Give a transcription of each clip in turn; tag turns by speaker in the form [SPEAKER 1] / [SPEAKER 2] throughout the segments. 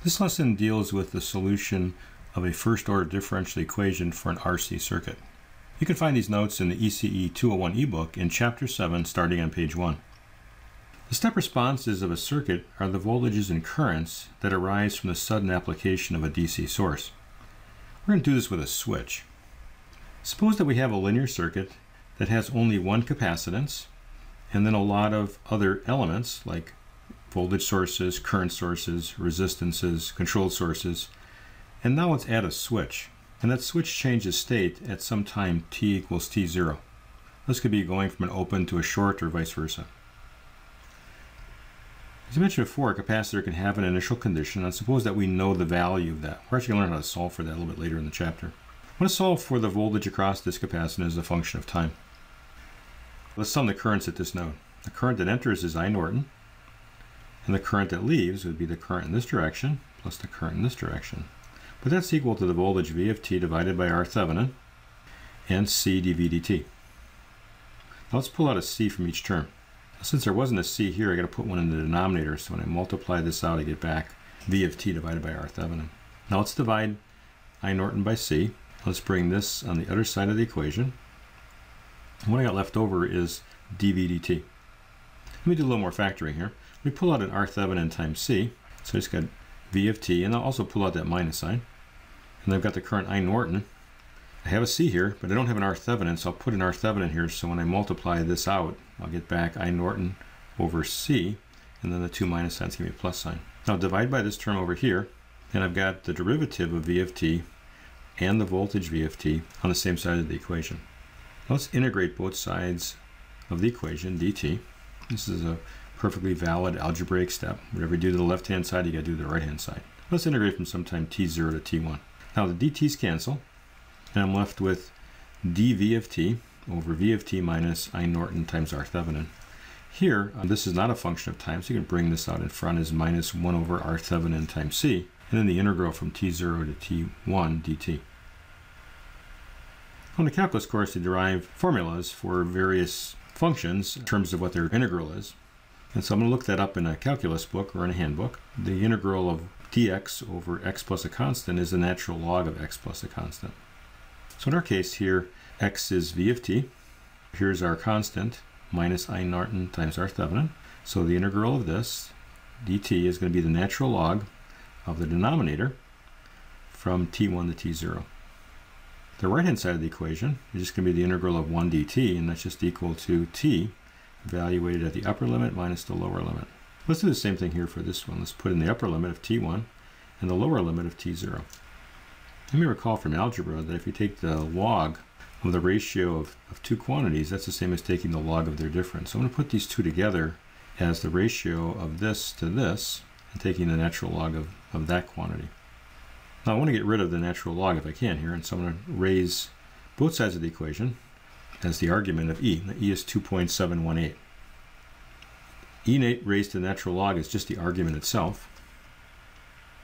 [SPEAKER 1] This lesson deals with the solution of a first-order differential equation for an RC circuit. You can find these notes in the ECE201 ebook in Chapter 7, starting on page 1. The step responses of a circuit are the voltages and currents that arise from the sudden application of a DC source. We're going to do this with a switch. Suppose that we have a linear circuit that has only one capacitance and then a lot of other elements like voltage sources, current sources, resistances, controlled sources, and now let's add a switch. And that switch changes state at some time t equals t0. This could be going from an open to a short or vice versa. As I mentioned before, a capacitor can have an initial condition, and suppose that we know the value of that. We're actually going to learn how to solve for that a little bit later in the chapter. I want to solve for the voltage across this capacitor as a function of time. Let's sum the currents at this node. The current that enters is I Norton, and the current that leaves would be the current in this direction plus the current in this direction. But that's equal to the voltage V of t divided by R Thevenin and C dV dt. Now let's pull out a C from each term. Since there wasn't a C here, I got to put one in the denominator, so when I multiply this out, I get back V of t divided by R Thevenin. Now let's divide I Norton by C. Let's bring this on the other side of the equation. And what I got left over is dV dt. Let me do a little more factoring here. We pull out an R Thevenin times C, so I just got V of t, and I'll also pull out that minus sign. And I've got the current I Norton. I have a C here, but I don't have an R Thevenin, so I'll put an R Thevenin here, so when I multiply this out, I'll get back I Norton over C, and then the two minus signs give me a plus sign. Now divide by this term over here, and I've got the derivative of V of t and the voltage V of t on the same side of the equation. Now let's integrate both sides of the equation, dt. This is a perfectly valid algebraic step. Whatever you do to the left-hand side, you got to do to the right-hand side. Let's integrate from sometime t0 to t1. Now the dt's cancel, and I'm left with dv of t over v of t minus I Norton times R Thevenin. Here, this is not a function of time, so you can bring this out in front as minus 1 over R Thevenin times c, and then the integral from t0 to t1 dt. On the calculus course, you derive formulas for various functions in terms of what their integral is. And so I'm going to look that up in a calculus book or in a handbook. The integral of dx over x plus a constant is the natural log of x plus a constant. So in our case here, x is v of t. Here's our constant, minus I Norton times R Thevenin. So the integral of this, dt, is going to be the natural log of the denominator from t1 to t0. The right-hand side of the equation is just going to be the integral of 1 dt, and that's just equal to t evaluated at the upper limit minus the lower limit. Let's do the same thing here for this one. Let's put in the upper limit of t1 and the lower limit of t0. Let me recall from algebra that if you take the log of the ratio of two quantities, that's the same as taking the log of their difference. So I'm going to put these two together as the ratio of this to this and taking the natural log of that quantity. Now I want to get rid of the natural log if I can here, and so I'm going to raise both sides of the equation as the argument of e. The e is 2.718. E raised to the natural log is just the argument itself,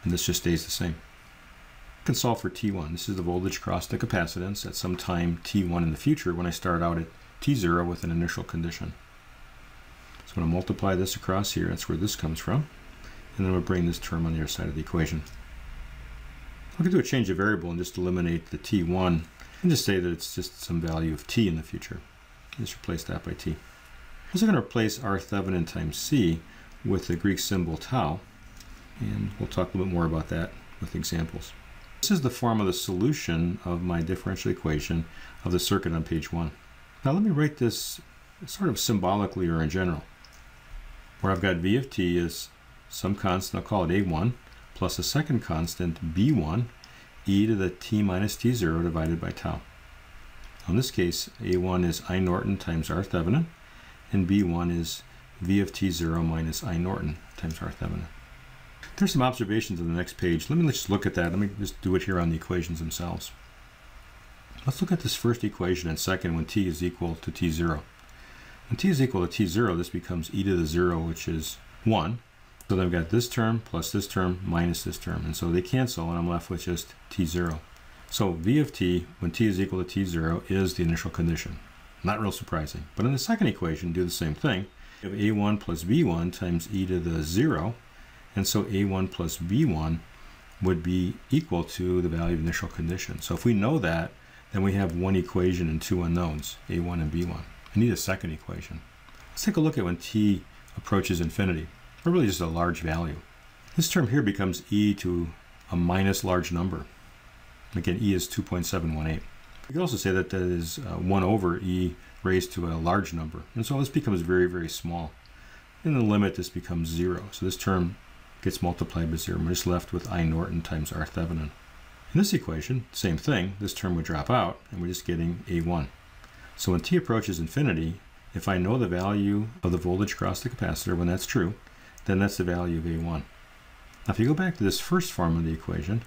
[SPEAKER 1] and this just stays the same. I can solve for t1. This is the voltage across the capacitance at some time t1 in the future when I start out at t0 with an initial condition. So I'm going to multiply this across here. That's where this comes from. And then we'll bring this term on the other side of the equation. We can do a change of variable and just eliminate the t1 and just say that it's just some value of t in the future. Just replace that by t. I'm also going to replace R Thevenin times c with the Greek symbol tau, and we'll talk a little bit more about that with examples. This is the form of the solution of my differential equation of the circuit on page 1. Now let me write this sort of symbolically or in general, where I've got v of t is some constant, I'll call it a1, plus a second constant, b1, e to the t minus t0 divided by tau. In this case, a1 is I Norton times R Thevenin, and b1 is v of t0 minus I Norton times R Thevenin. There's some observations on the next page. Let me just look at that. Let me just do it here on the equations themselves. Let's look at this first equation and second when t is equal to t0. When t is equal to t0, this becomes e to the 0, which is 1. So then I've got this term plus this term minus this term, and so they cancel, and I'm left with just t0. So v of t, when t is equal to t0, is the initial condition. Not real surprising. But in the second equation, do the same thing. You have a1 plus b1 times e to the 0, And so A1 plus B1 would be equal to the value of initial condition. So if we know that, then we have one equation and two unknowns, A1 and B1. I need a second equation. Let's take a look at when t approaches infinity, or really just a large value. This term here becomes e to a minus large number. Again, e is 2.718. You can also say that that is 1 over e raised to a large number. And so this becomes very, very small. In the limit, this becomes 0. So this term gets multiplied by 0. We're just left with I Norton times R Thevenin. In this equation, same thing. This term would drop out, and we're just getting A1. So when t approaches infinity, if I know the value of the voltage across the capacitor, when that's true, then that's the value of A1. Now, if you go back to this first form of the equation,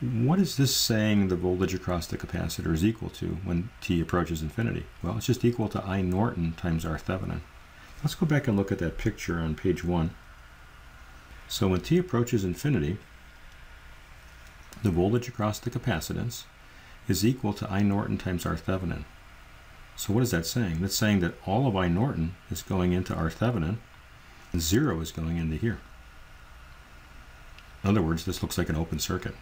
[SPEAKER 1] what is this saying the voltage across the capacitor is equal to when t approaches infinity? Well, it's just equal to I Norton times R Thevenin. Let's go back and look at that picture on page 1. So when t approaches infinity, the voltage across the capacitance is equal to I Norton times R Thevenin. So what is that saying? That's saying that all of I Norton is going into R Thevenin, and 0 is going into here. In other words, this looks like an open circuit.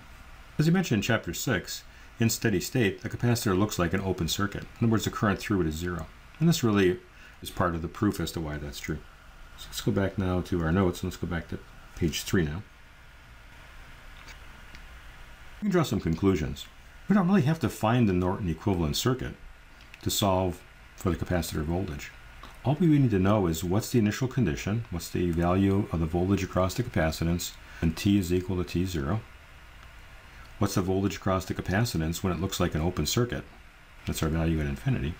[SPEAKER 1] As you mentioned in chapter 6, in steady state, a capacitor looks like an open circuit. In other words, the current through it is 0. And this really is part of the proof as to why that's true. So let's go back now to our notes, and let's go back to page 3 now. We can draw some conclusions. We don't really have to find the Norton equivalent circuit to solve for the capacitor voltage. All we need to know is what's the initial condition, what's the value of the voltage across the capacitance when t is equal to t0, what's the voltage across the capacitance when it looks like an open circuit, that's our value at infinity,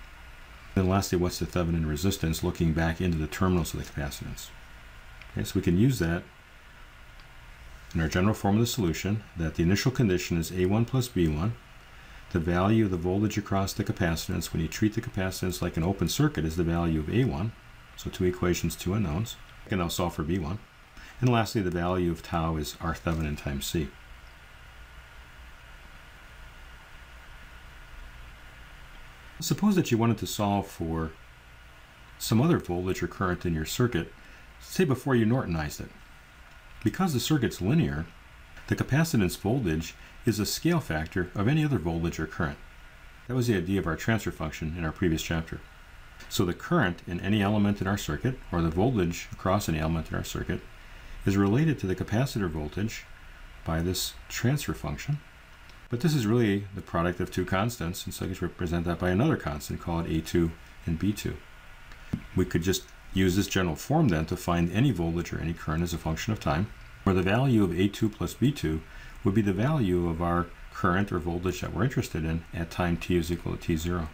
[SPEAKER 1] and lastly, what's the Thevenin resistance looking back into the terminals of the capacitance. Okay, so we can use that in our general form of the solution, that the initial condition is A1 plus B1. The value of the voltage across the capacitance when you treat the capacitance like an open circuit is the value of A1. So two equations, two unknowns. I can now solve for B1. And lastly, the value of tau is R Thevenin times C. Suppose that you wanted to solve for some other voltage or current in your circuit, say before you Nortonized it. Because the circuit's linear, the capacitance voltage is a scale factor of any other voltage or current. That was the idea of our transfer function in our previous chapter. So the current in any element in our circuit, or the voltage across any element in our circuit, is related to the capacitor voltage by this transfer function. But this is really the product of two constants, and so I can represent that by another constant, call it A2 and B2. We could just use this general form then to find any voltage or any current as a function of time, where the value of A2 plus B2 would be the value of our current or voltage that we're interested in at time t is equal to t0.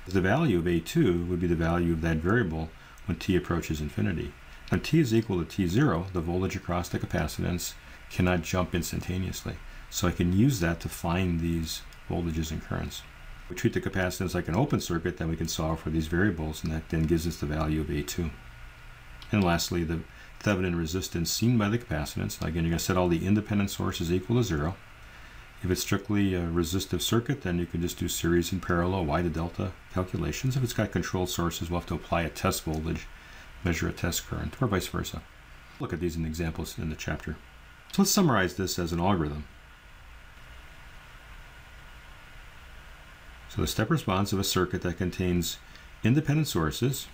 [SPEAKER 1] The value of A2 would be the value of that variable when t approaches infinity. When t is equal to t0, the voltage across the capacitance cannot jump instantaneously. So I can use that to find these voltages and currents. We treat the capacitance like an open circuit, then we can solve for these variables, and that then gives us the value of A2. And lastly, the Thevenin resistance seen by the capacitance. Again, you're going to set all the independent sources equal to 0. If it's strictly a resistive circuit, then you can just do series and parallel Y to delta calculations. If it's got controlled sources, we'll have to apply a test voltage, measure a test current, or vice versa. Look at these in examples in the chapter. So let's summarize this as an algorithm. So the step response of a circuit that contains independent sources,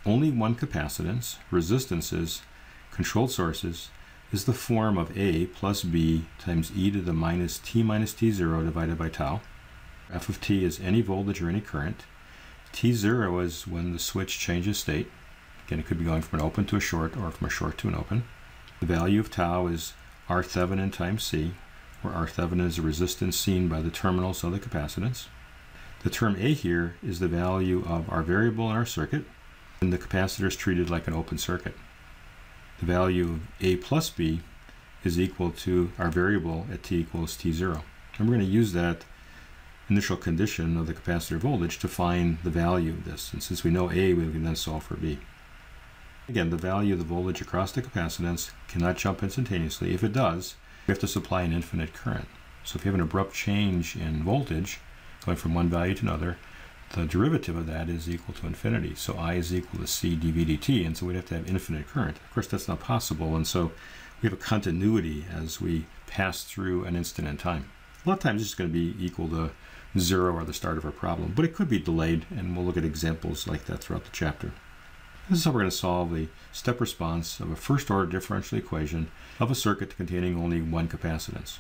[SPEAKER 1] only one capacitance, resistances, controlled sources, is the form of A plus B times e to the minus t0 divided by tau. F of t is any voltage or any current. T0 is when the switch changes state. Again, it could be going from an open to a short or from a short to an open. The value of tau is R Thevenin times C, where R Thevenin is the resistance seen by the terminals of the capacitance. The term A here is the value of our variable in our circuit, and the capacitor is treated like an open circuit. The value of A plus B is equal to our variable at t equals t0. And we're going to use that initial condition of the capacitor voltage to find the value of this. And since we know A, we can then solve for B. Again, the value of the voltage across the capacitance cannot jump instantaneously. If it does, we have to supply an infinite current. So if you have an abrupt change in voltage, going from one value to another, the derivative of that is equal to infinity. So I is equal to C dV dt, and so we'd have to have infinite current. Of course, that's not possible, and so we have a continuity as we pass through an instant in time. A lot of times it's going to be equal to 0 or the start of our problem, but it could be delayed, and we'll look at examples like that throughout the chapter. This is how we're going to solve the step response of a first-order differential equation of a circuit containing only one capacitance.